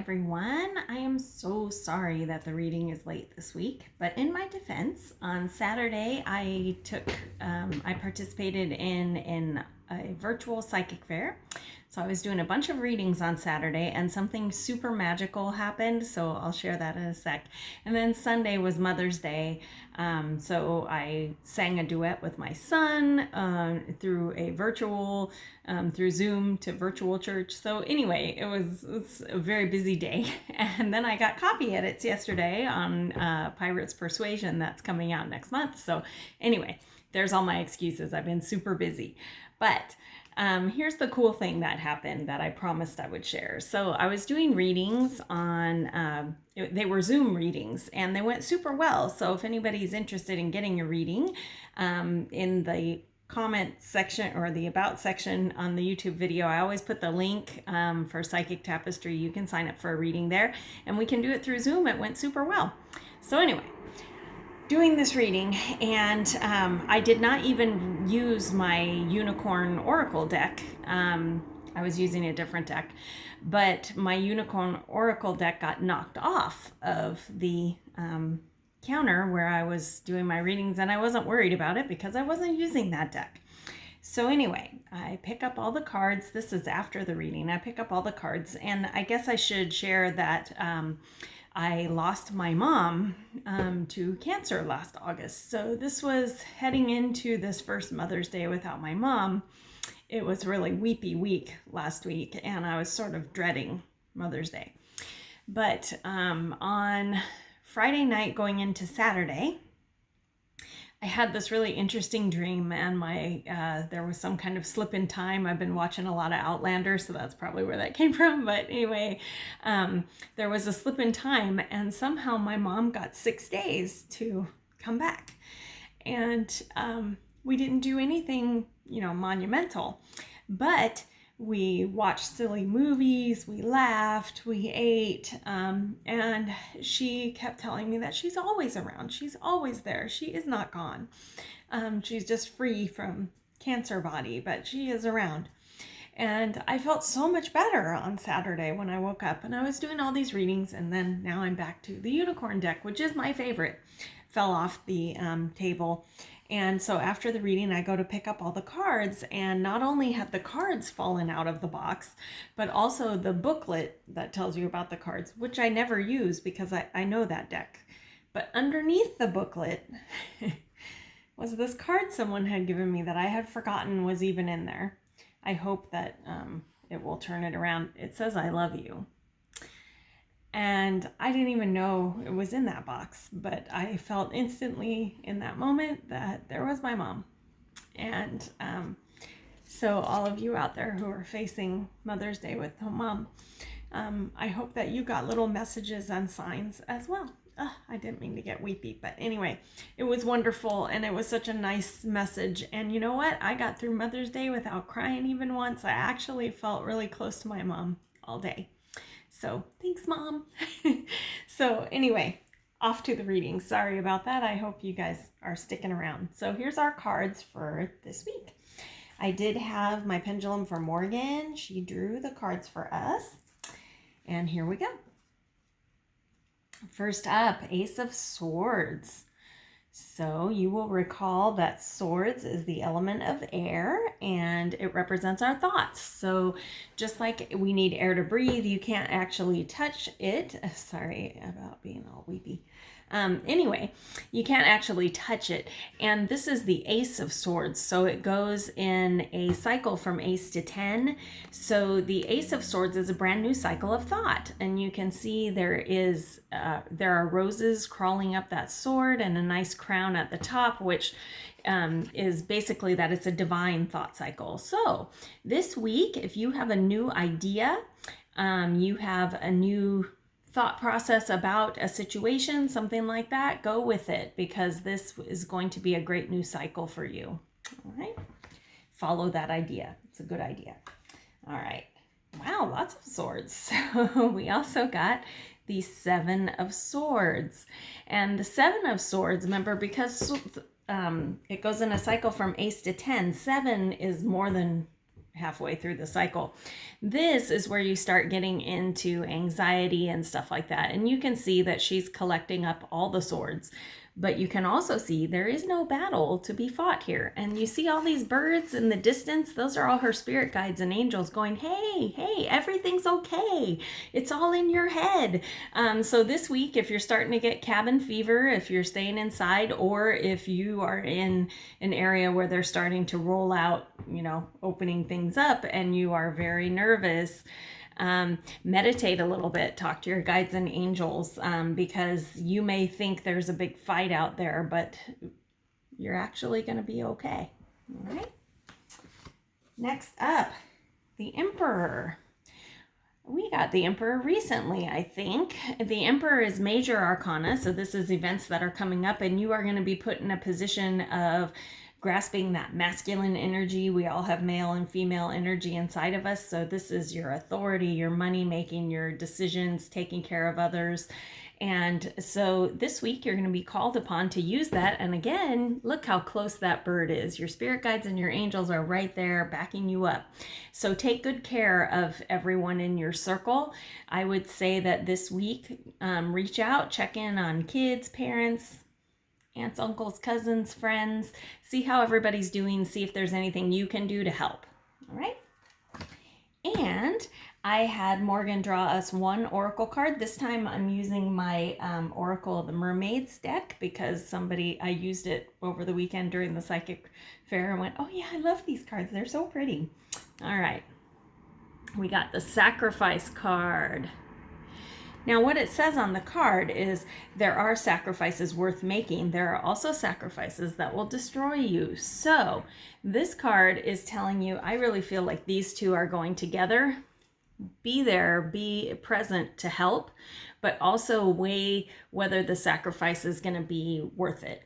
everyone. I am so sorry that the reading is late this week, but in my defense, on Saturday I participated in a virtual psychic fair. So I was doing a bunch of readings on Saturday and something super magical happened, so I'll share that in a sec. And then Sunday was Mother's Day, so I sang a duet with my son through a virtual, through Zoom to virtual church. So anyway, it was a very busy day. And then I got copy edits yesterday on Pirates Persuasion that's coming out next month. So anyway, there's all my excuses. I've been super busy. But here's the cool thing that happened that I promised I would share. So I was doing readings on, they were Zoom readings, and they went super well. So if anybody's interested in getting a reading, in the comment section or the about section on the YouTube video, I always put the link for Psychic Tapestry. You can sign up for a reading there, and we can do it through Zoom. It went super well. So anyway, doing this reading, and I did not even use my Unicorn Oracle deck. I was using a different deck, but my Unicorn Oracle deck got knocked off of the counter where I was doing my readings, and I wasn't worried about it because I wasn't using that deck. So anyway, I pick up all the cards. This is after the reading. I pick up all the cards, and I guess I should share that I lost my mom to cancer last August. So this was heading into this first Mother's Day without my mom. It was really weepy week last week, and I was sort of dreading Mother's Day. But on Friday night going into Saturday, I had this really interesting dream, and there was some kind of slip in time. I've been watching a lot of Outlander, so that's probably where that came from. But anyway, there was a slip in time, and somehow my mom got 6 days to come back. And we didn't do anything, monumental, but we watched silly movies, we laughed, we ate, and she kept telling me that she's always around. She's always there. She is not gone. She's just free from cancer body, but she is around. And I felt so much better on Saturday when I woke up, and I was doing all these readings, and then now I'm back to the Unicorn deck, which is my favorite. Fell off the table. And so after the reading, I go to pick up all the cards, and not only have the cards fallen out of the box, but also the booklet that tells you about the cards, which I never use because I know that deck. But underneath the booklet was this card someone had given me that I had forgotten was even in there. I hope that it will turn it around. It says, "I love you." And I didn't even know it was in that box, but I felt instantly in that moment that there was my mom. And so all of you out there who are facing Mother's Day with no mom, I hope that you got little messages and signs as well. I didn't mean to get weepy, but anyway, it was wonderful, and it was such a nice message. And you know what? I got through Mother's Day without crying even once. I actually felt really close to my mom all day. So thanks, Mom. So anyway, off to the reading. Sorry about that. I hope you guys are sticking around. So here's our cards for this week. I did have my pendulum for Morgan. She drew the cards for us. And here we go. First up, Ace of Swords. So you will recall that swords is the element of air, and it represents our thoughts. So just like we need air to breathe, you can't actually touch it. Sorry about being all weepy. Anyway, you can't actually touch it. And this is the Ace of Swords. So it goes in a cycle from Ace to 10. So the Ace of Swords is a brand new cycle of thought. And you can see there are roses crawling up that sword and a nice crown at the top, which is basically that it's a divine thought cycle. So this week, if you have a new idea, you have a new thought process about a situation, something like that, go with it, because this is going to be a great new cycle for you. All right. Follow that idea. It's a good idea. All right. Wow, lots of swords. So we also got the Seven of Swords. And the Seven of Swords, remember, because it goes in a cycle from Ace to 10, 7 is more than halfway through the cycle. This is where you start getting into anxiety and stuff like that. And you can see that she's collecting up all the swords. But you can also see there is no battle to be fought here. And you see all these birds in the distance? Those are all her spirit guides and angels going, hey, everything's okay. It's all in your head. So this week, if you're starting to get cabin fever, if you're staying inside, or if you are in an area where they're starting to roll out, opening things up and you are very nervous, meditate a little bit, talk to your guides and angels, because you may think there's a big fight out there, but you're actually going to be okay. All right. Next up, the Emperor. We got the Emperor recently, I think. The Emperor is major arcana, so this is events that are coming up, and you are going to be put in a position of grasping that masculine energy. We all have male and female energy inside of us. So this is your authority, your money making, your decisions, taking care of others. And so this week you're going to be called upon to use that. And again, look how close that bird is. Your spirit guides and your angels are right there backing you up. So take good care of everyone in your circle. I would say that this week, reach out, check in on kids, parents, aunts, uncles, cousins, friends, see how everybody's doing, see if there's anything you can do to help. All right. And I had Morgan draw us one oracle card. This time I'm using my Oracle of the Mermaids deck because I used it over the weekend during the psychic fair and went, oh yeah, I love these cards. They're so pretty. All right. We got the Sacrifice card. Now, what it says on the card is there are sacrifices worth making. There are also sacrifices that will destroy you. So this card is telling you, I really feel like these two are going together. Be there, be present to help, but also weigh whether the sacrifice is going to be worth it.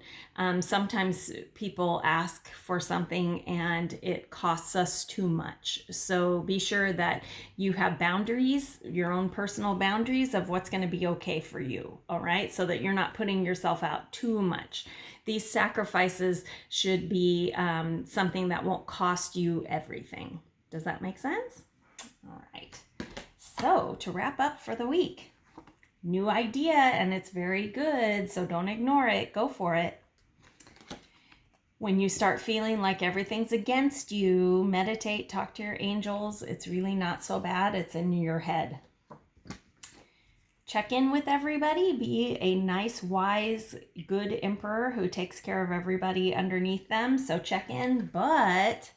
Sometimes people ask for something and it costs us too much. So be sure that you have boundaries, your own personal boundaries of what's going to be okay for you. All right. So that you're not putting yourself out too much. These sacrifices should be something that won't cost you everything. Does that make sense? All right. So to wrap up for the week, new idea and it's very good. So don't ignore it. Go for it. When you start feeling like everything's against you, meditate, talk to your angels. It's really not so bad. It's in your head. Check in with everybody. Be a nice, wise, good emperor who takes care of everybody underneath them. So check in, but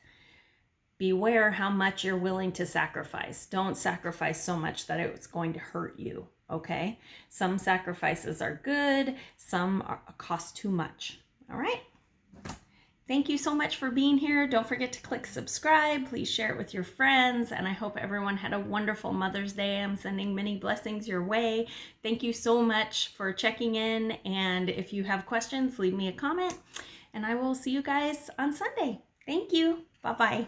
beware how much you're willing to sacrifice. Don't sacrifice so much that it's going to hurt you, okay? Some sacrifices are good, some cost too much, all right? Thank you so much for being here. Don't forget to click subscribe. Please share it with your friends, and I hope everyone had a wonderful Mother's Day. I'm sending many blessings your way. Thank you so much for checking in, and if you have questions, leave me a comment, and I will see you guys on Sunday. Thank you. Bye-bye.